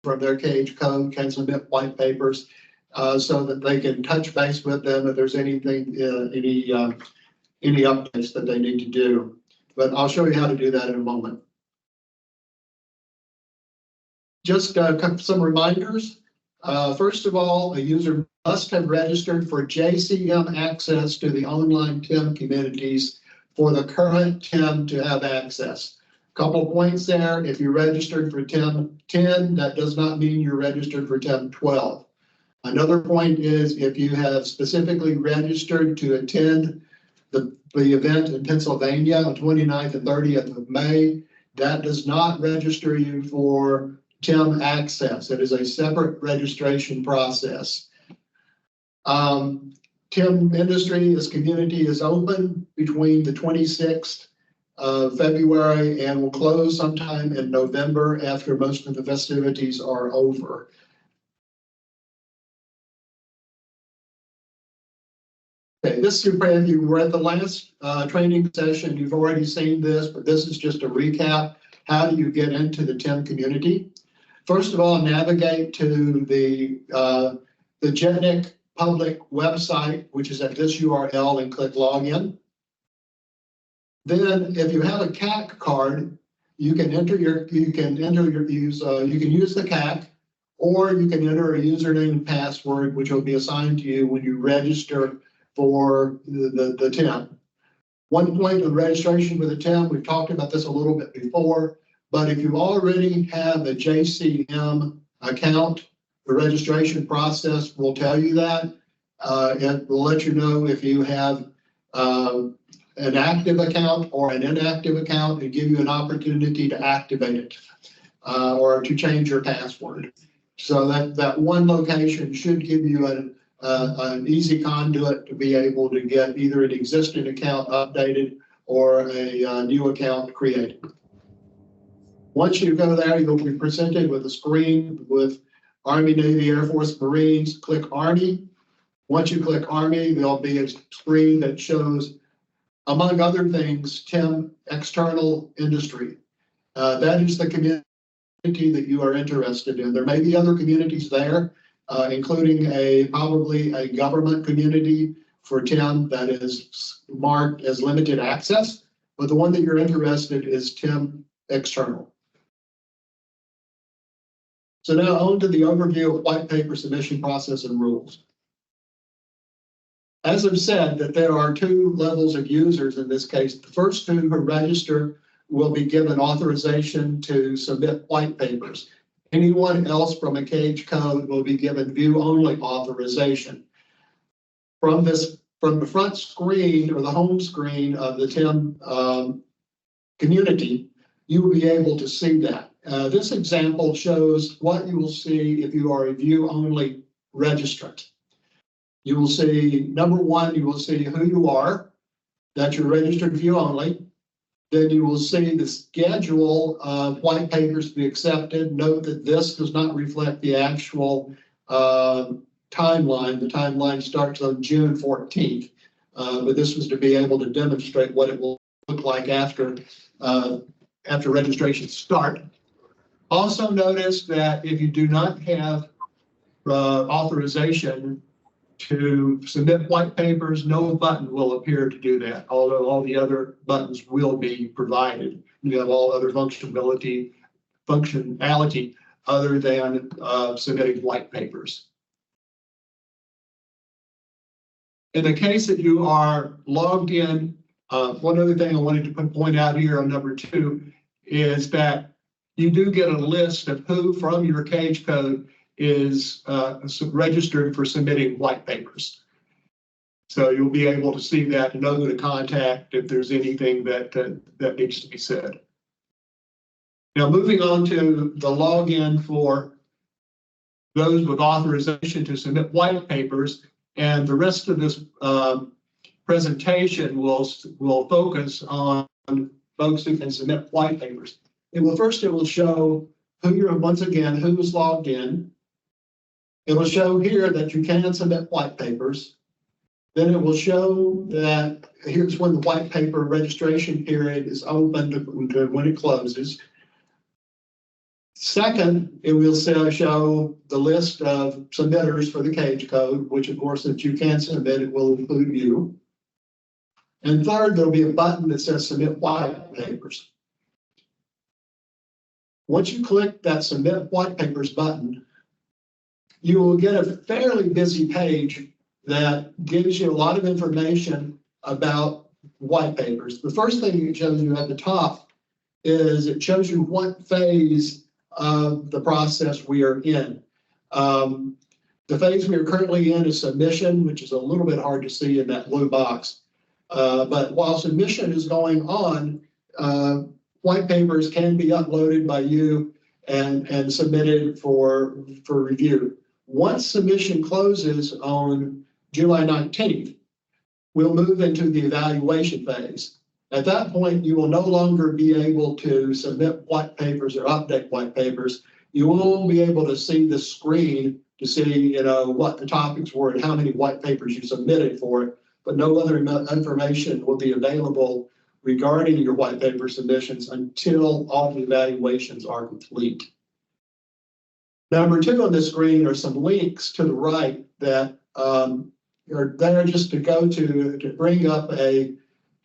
from their cage code can submit white papers so that they can touch base with them if there's anything, any updates that they need to do. But I'll show you how to do that in a moment. Just some reminders. First of all, a user must have registered for JCM access to the online TEM communities for the current TEM to have access. Couple points there. If you registered for TEM 10, that does not mean you're registered for TEM 12. Another point is if you have specifically registered to attend the event in Pennsylvania on 29th and 30th of May, that does not register you for TEM access. It is a separate registration process. TEM industry as community is open between the 26th of February and will close sometime in November after most of the festivities are over. Okay, this is if you were at the last training session, you've already seen this, but this is just a recap. How do you get into the TEM community? First of all, navigate to the GETNIC public website, which is at this URL, and click Login. Then, if you have a CAC card, you can use the CAC, or you can enter a username and password, which will be assigned to you when you register for the TEM. One point of registration for the TEM, we've talked about this a little bit before, but if you already have a JCM account, the registration process will tell you that. It will let you know if you have an active account or an inactive account and give you an opportunity to activate it or to change your password. So that one location should give you an easy conduit to be able to get either an existing account updated or a new account created. Once you go there, you'll be presented with a screen with Army, Navy, Air Force, Marines. Click Army. Once you click Army, there'll be a screen that shows, among other things, TEM external industry. That is the community that you are interested in. There may be other communities there, including probably a government community for TEM that is marked as limited access, but the one that you're interested in is TEM external. So now on to the overview of white paper submission process and rules. As I've said, that there are two levels of users in this case. The first two who register will be given authorization to submit white papers. Anyone else from a cage code will be given view-only authorization. From the front screen or the home screen of the TEM community, you will be able to see that. This example shows what you will see if you are a view-only registrant. You will see, number one, you will see who you are, that you're registered view-only. Then you will see the schedule of white papers to be accepted. Note that this does not reflect the actual timeline. The timeline starts on June 14th, but this was to be able to demonstrate what it will look like after registration start. Also notice that if you do not have authorization to submit white papers, no button will appear to do that, although all the other buttons will be provided. You have all other functionality other than submitting white papers. In the case that you are logged in, one other thing I wanted to point out here on number 2 is that you do get a list of who from your cage code is registered for submitting white papers. So you'll be able to see that and know who to contact if there's anything that needs to be said. Now, moving on to the login for those with authorization to submit white papers, and the rest of this presentation will focus on folks who can submit white papers. It will show once again, who is logged in. It will show here that you can submit white papers. Then it will show that here's when the white paper registration period is open to when it closes. Second, it will show the list of submitters for the cage code, which of course, if you can submit, it will include you. And third, there'll be a button that says Submit White Papers. Once you click that Submit White Papers button, you will get a fairly busy page that gives you a lot of information about white papers. The first thing it shows you at the top is it shows you what phase of the process we are in. The phase we are currently in is submission, which is a little bit hard to see in that blue box. But while submission is going on, white papers can be uploaded by you and submitted for review. Once submission closes on July 19th, we'll move into the evaluation phase. At that point, you will no longer be able to submit white papers or update white papers. You will be able to see the screen to see, what the topics were and how many white papers you submitted for it, but no other information will be available regarding your white paper submissions until all the evaluations are complete. Number two on the screen are some links to the right that are there just to go to bring up a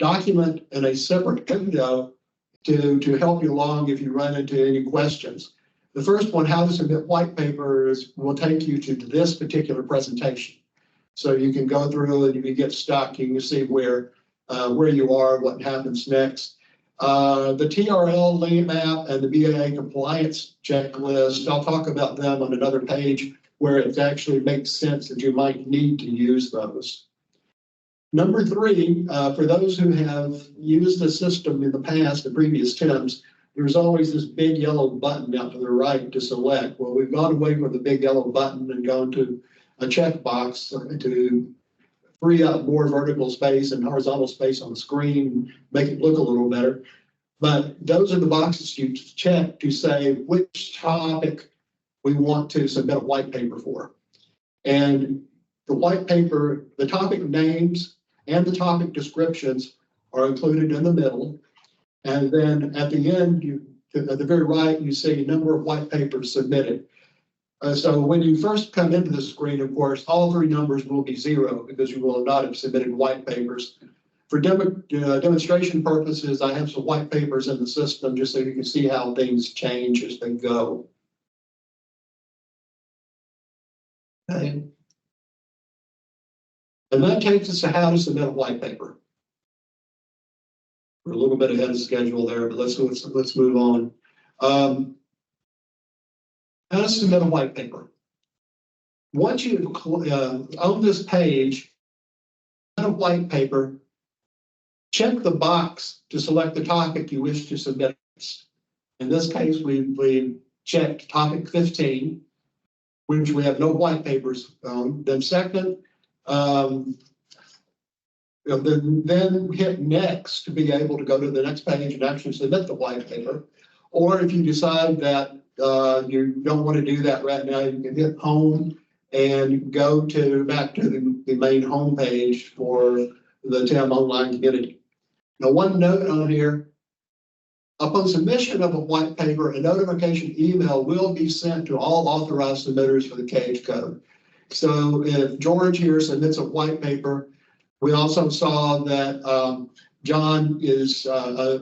document and a separate window to help you along if you run into any questions. The first one, how to submit white papers, will take you to this particular presentation. So you can go through and if you get stuck, you can see where you are, what happens next. The TRL lane map and the BAA compliance checklist, I'll talk about them on another page where it actually makes sense that you might need to use those. Number three, for those who have used the system in the past, the previous TEMs, there's always this big yellow button out to the right to select. Well, we've gone away from the big yellow button and gone to a checkbox to free up more vertical space and horizontal space on the screen, make it look a little better. But those are the boxes you check to say which topic we want to submit a white paper for. And the white paper, the topic names and the topic descriptions are included in the middle. And then at the end, at the very right, you see a number of white papers submitted. So when you first come into the screen, of course, all three numbers will be 0 because you will not have submitted white papers. For demonstration purposes, I have some white papers in the system just so you can see how things change as they go. Okay. And that takes us to how to submit a white paper. We're a little bit ahead of schedule there, but let's move on. How to submit a white paper. Once you on this page, a white paper, check the box to select the topic you wish to submit. In this case, we checked topic 15, which we have no white papers on. Then second, then hit next to be able to go to the next page and actually submit the white paper. Or if you decide that you don't want to do that right now, you can hit home and go back to the main home page for the TEM online community. Now, one note on here, upon submission of a white paper, a notification email will be sent to all authorized submitters for the cage code. So if George here submits a white paper, we also saw that John is a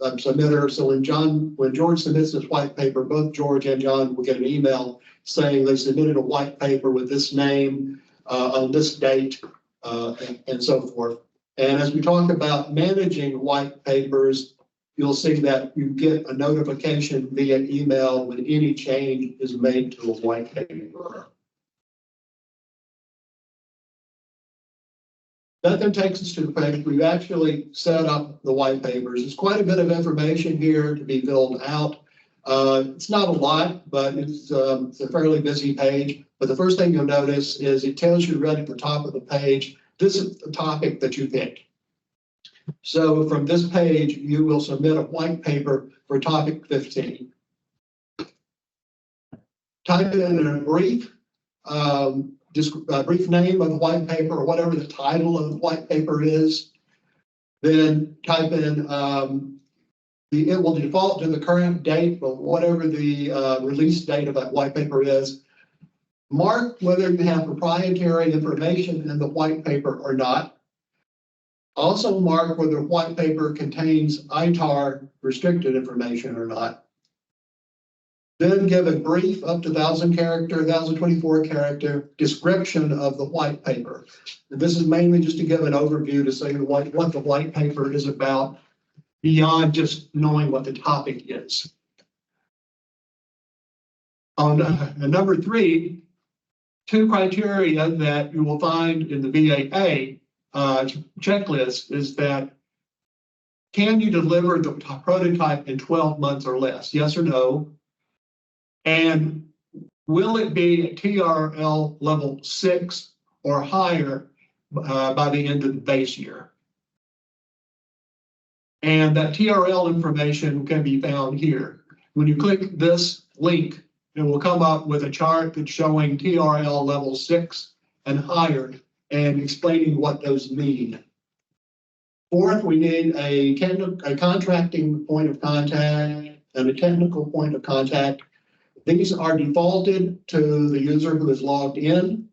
submitter. So when George submits this white paper, both George and John will get an email saying they submitted a white paper with this name on this date and so forth. And as we talk about managing white papers, you'll see that you get a notification via email when any change is made to a white paper. That then takes us to the page we've actually set up the white papers. There's quite a bit of information here to be filled out. It's not a lot, but it's a fairly busy page. But the first thing you'll notice is it tells you right at the top of the page, this is the topic that you picked. So from this page, you will submit a white paper for topic 15. Type in a brief, just a brief name of the white paper or whatever the title of the white paper is. Then type in it will default to the current date, but whatever the release date of that white paper is, mark whether you have proprietary information in the white paper or not. Also mark whether white paper contains ITAR restricted information or not. Then give a brief up to 1,024 character description of the white paper. And this is mainly just to give an overview to say what the white paper is about beyond just knowing what the topic is. On number 3, 2 criteria that you will find in the BAA checklist is that, can you deliver the prototype in 12 months or less? Yes or no? And will it be at TRL level 6 or higher by the end of the base year? And that TRL information can be found here. When you click this link, it will come up with a chart that's showing TRL level 6 and higher and explaining what those mean. 4th, we need a contracting point of contact and a technical point of contact. These are defaulted to the user who is logged in,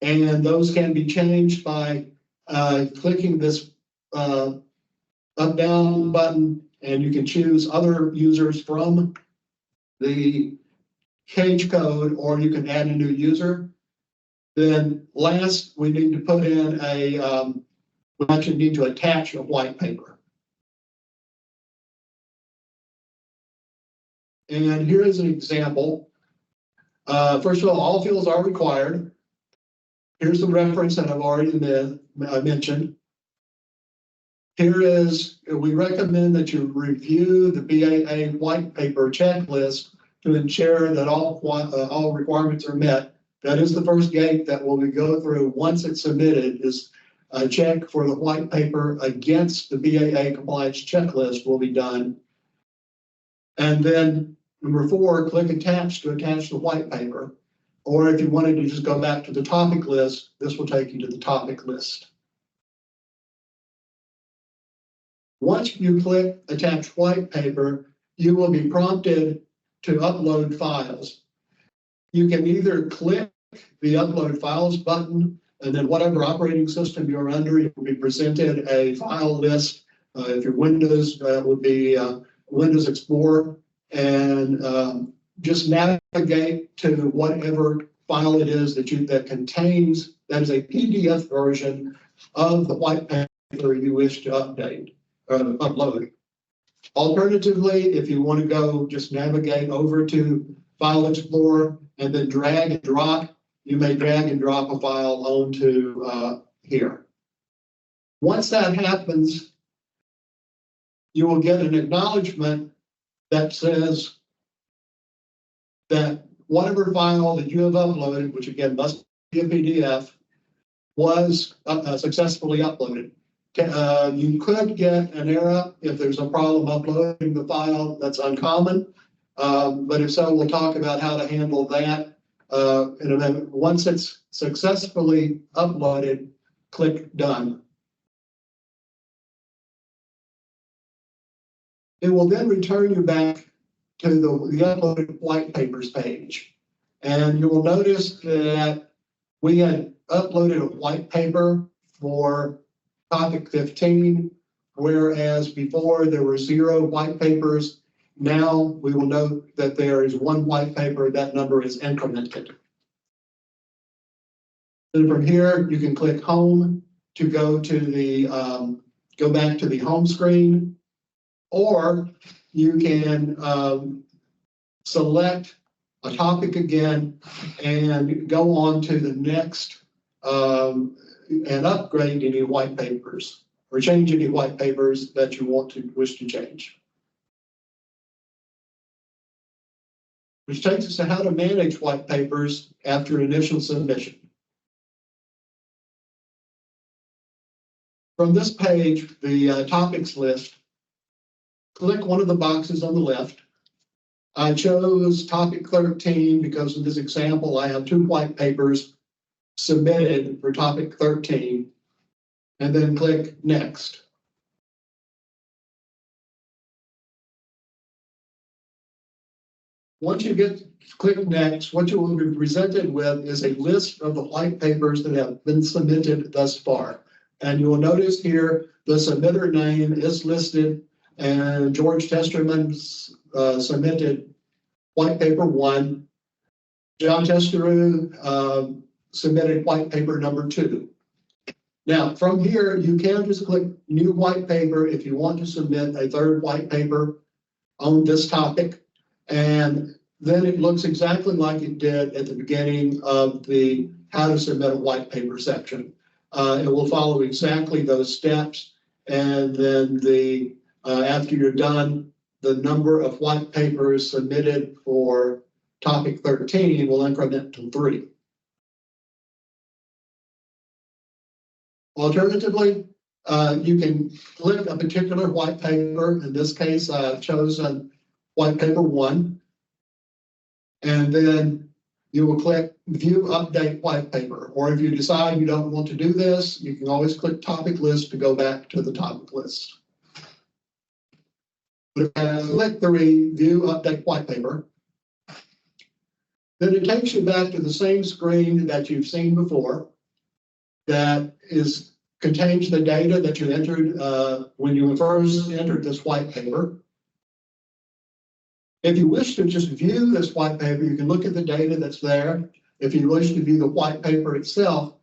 and those can be changed by clicking this up-down button, and you can choose other users from the cage code, or you can add a new user. Then last, we need to put in we actually need to attach a white paper. And here is an example. First of all fields are required. Here's the reference that I've already mentioned. Here is, we recommend that you review the BAA white paper checklist to ensure that all requirements are met. That is the first gate that we go through once it's submitted, is a check for the white paper against the BAA compliance checklist will be done. And then number 4, click attach to attach the white paper. Or if you wanted to just go back to the topic list, this will take you to the topic list. Once you click attach white paper, you will be prompted to upload files. You can either click the upload files button, and then whatever operating system you're under, you will be presented a file list. If you're Windows, it would be Windows Explorer, and just navigate to whatever file it is that contains, that is a PDF version of the white paper you wish to update or upload. Alternatively, if you want to go just navigate over to File Explorer and then drag and drop, you may drag and drop a file onto here. Once that happens, you will get an acknowledgement that says that whatever file that you have uploaded, which again must be a PDF, was successfully uploaded. You could get an error if there's a problem uploading the file. That's uncommon, but if so, we'll talk about how to handle that in a minute. Once it's successfully uploaded, click Done. It will then return you back to the uploaded white papers page. And you will notice that we had uploaded a white paper for topic 15, whereas before there were 0 white papers. Now we will note that there is 1 white paper. That number is incremented. And from here, you can click Home to go to the go back to the home screen, or you can select a topic again and go on to the next and upgrade any white papers or change any white papers that you wish to change. Which takes us to how to manage white papers after initial submission. From this page, the topics list, click one of the boxes on the left. I chose topic 13 because in this example, I have 2 white papers submitted for topic 13, and then click Next. Once you click next, what you will be presented with is a list of the white papers that have been submitted thus far. And you will notice here the submitter name is listed, and George Testerman submitted white paper 1. John Testeru submitted white paper number 2. Now, from here, you can just click new white paper if you want to submit a third white paper on this topic. And then it looks exactly like it did at the beginning of the how to submit a white paper section. It will follow exactly those steps. And then after you're done, the number of white papers submitted for topic 13 will increment to 3. Alternatively, you can click a particular white paper. In this case, I've chosen white paper 1. And then you will click View Update White Paper. Or if you decide you don't want to do this, you can always click Topic List to go back to the topic list. But if I click the View Update White Paper, then it takes you back to the same screen that you've seen before that contains the data that you entered when you first entered this white paper. If you wish to just view this white paper, you can look at the data that's there. If you wish to view the white paper itself,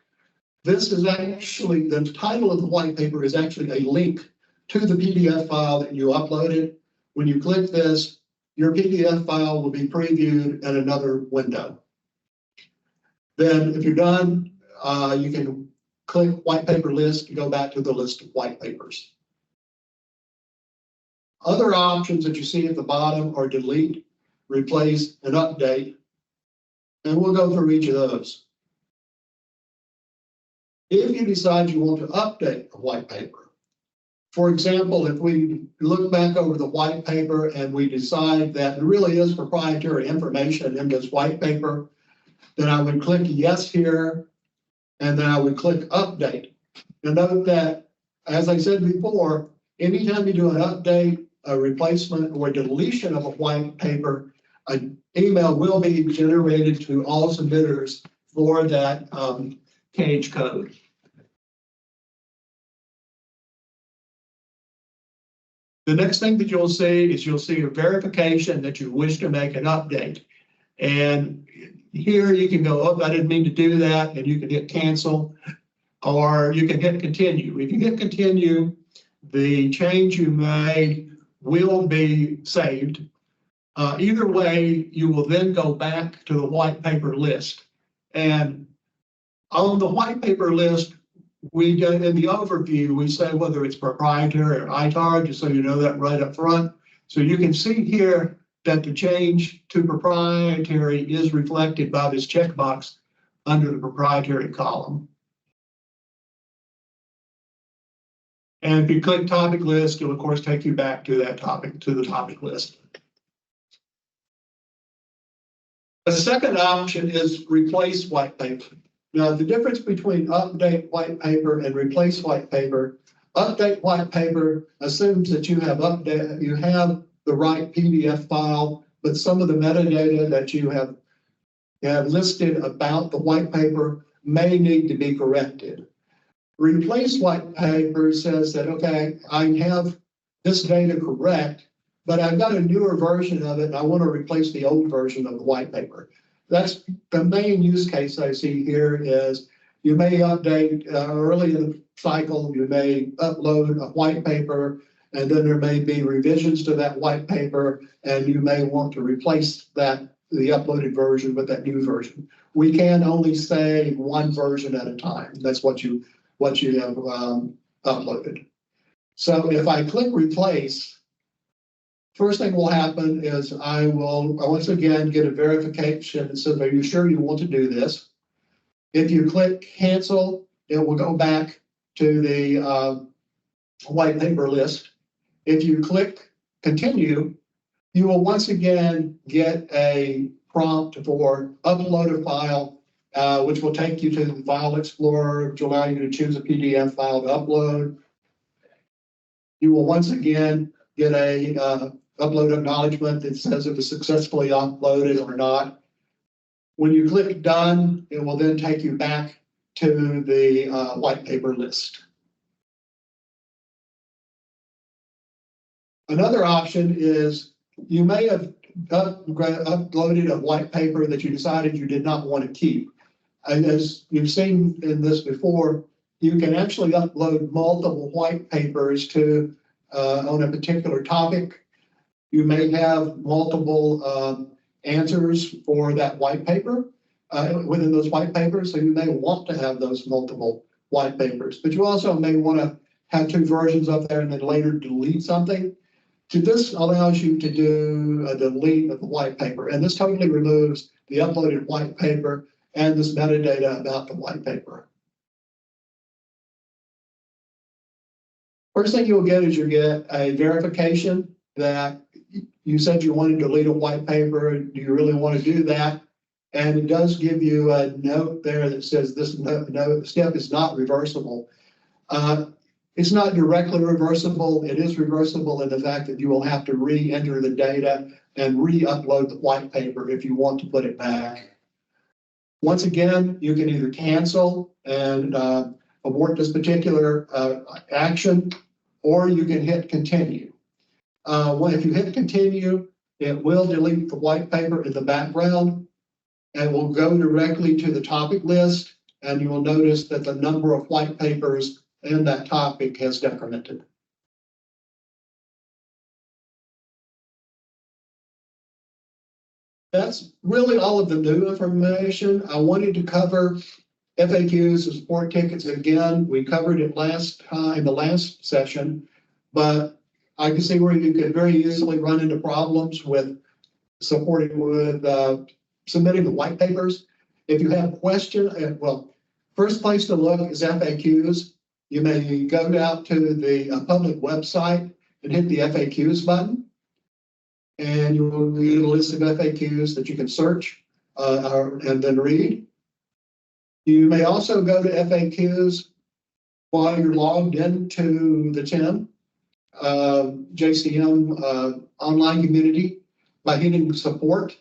this is actually, the title of the white paper is actually a link to the PDF file that you uploaded. When you click this, your PDF file will be previewed in another window. Then if you're done, you can click White Paper List to go back to the list of white papers. Other options that you see at the bottom are delete, replace, and update. And we'll go through each of those. If you decide you want to update a white paper, for example, if we look back over the white paper and we decide that there really is proprietary information in this white paper, then I would click yes here, and then I would click update. And note that, as I said before, anytime you do an update, a replacement, or a deletion of a white paper, an email will be generated to all submitters for that cage code. The next thing that you'll see is you'll see a verification that you wish to make an update. And here you can go, oh, I didn't mean to do that, and you can hit cancel, or you can hit continue. If you hit continue, the change you made will be saved. Either way, you will then go back to the white paper list. And on the white paper list, we get in the overview, we say whether it's proprietary or ITAR, just so you know that right up front. So you can see here that the change to proprietary is reflected by this checkbox under the proprietary column. And if you click topic list, it'll of course take you back to that topic, to the topic list. The second option is replace white paper. Now, the difference between update white paper and replace white paper, update white paper assumes that you have the right PDF file, but some of the metadata that you have listed about the white paper may need to be corrected. Replace white paper says that, okay, I have this data correct, but I've got a newer version of it, and I want to replace the old version of the white paper. That's the main use case I see here is you may update early in the cycle, you may upload a white paper, and then there may be revisions to that white paper, and you may want to replace the uploaded version with that new version. We can only say one version at a time. That's what you have uploaded. So if I click replace, first thing will happen is I will once again get a verification that says, are you sure you want to do this? If you click cancel, it will go back to the white paper list. If you click continue, you will once again get a prompt for upload a file, which will take you to the File Explorer, which will allow you to choose a PDF file to upload. You will once again get a upload acknowledgement that says it was successfully uploaded or not. When you click done, it will then take you back to the white paper list. Another option is you may have uploaded a white paper that you decided you did not want to keep. And as you've seen in this before, you can actually upload multiple white papers to on a particular topic. You may have multiple answers for that white paper within those white papers, so you may want to have those multiple white papers. But you also may want to have two versions up there and then later delete something. So this allows you to do a delete of the white paper, and this totally removes the uploaded white paper and this metadata about the white paper. First thing you'll get is you get a verification that you said you wanted to delete a white paper. Do you really want to do that? And it does give you a note there that says this step is not reversible. It's not directly reversible. It is reversible in the fact that you will have to re-enter the data and re-upload the white paper if you want to put it back. Once again, you can either cancel and abort this particular action, or you can hit continue. If you hit continue, it will delete the white paper in the background and will go directly to the topic list, and you will notice that the number of white papers in that topic has decremented. That's really all of the new information. I wanted to cover FAQs and support tickets again. We covered it last time, the last session, but I can see where you could very easily run into problems with supporting with submitting the white papers. If you have questions, well, first place to look is FAQs. You may go out to the public website and hit the FAQs button, and you will get a list of FAQs that you can search and then read. You may also go to FAQs while you're logged into the TEM JCM online community by hitting support,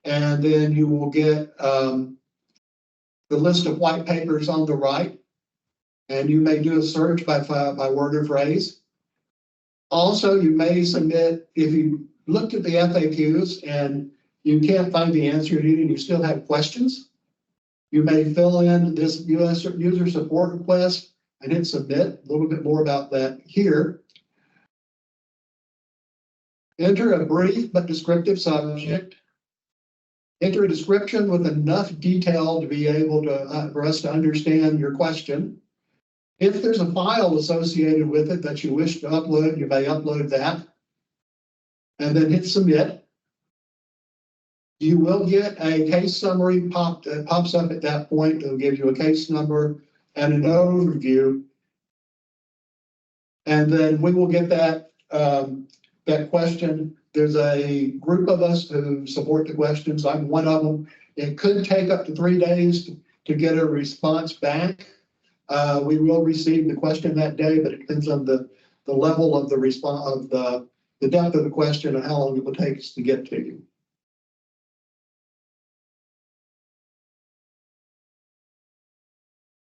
and then you will get the list of white papers on the right, and you may do a search by word or phrase. Also, you may submit, if you looked at the FAQs and you can't find the answer you need and you still have questions, you may fill in this user support request and hit submit. A little bit more about that here. Enter a brief but descriptive subject. Enter a description with enough detail to be able to for us to understand your question. If there's a file associated with it that you wish to upload, you may upload that, and then hit submit. You will get a case summary that pops up at that point. It'll give you a case number and an overview, and then we will get that that question. There's a group of us who support the questions. I'm one of them. It could take up to 3 days to get a response back. We will receive the question that day, but it depends on the level of the response, of the depth of the question and how long it will take us to get to you.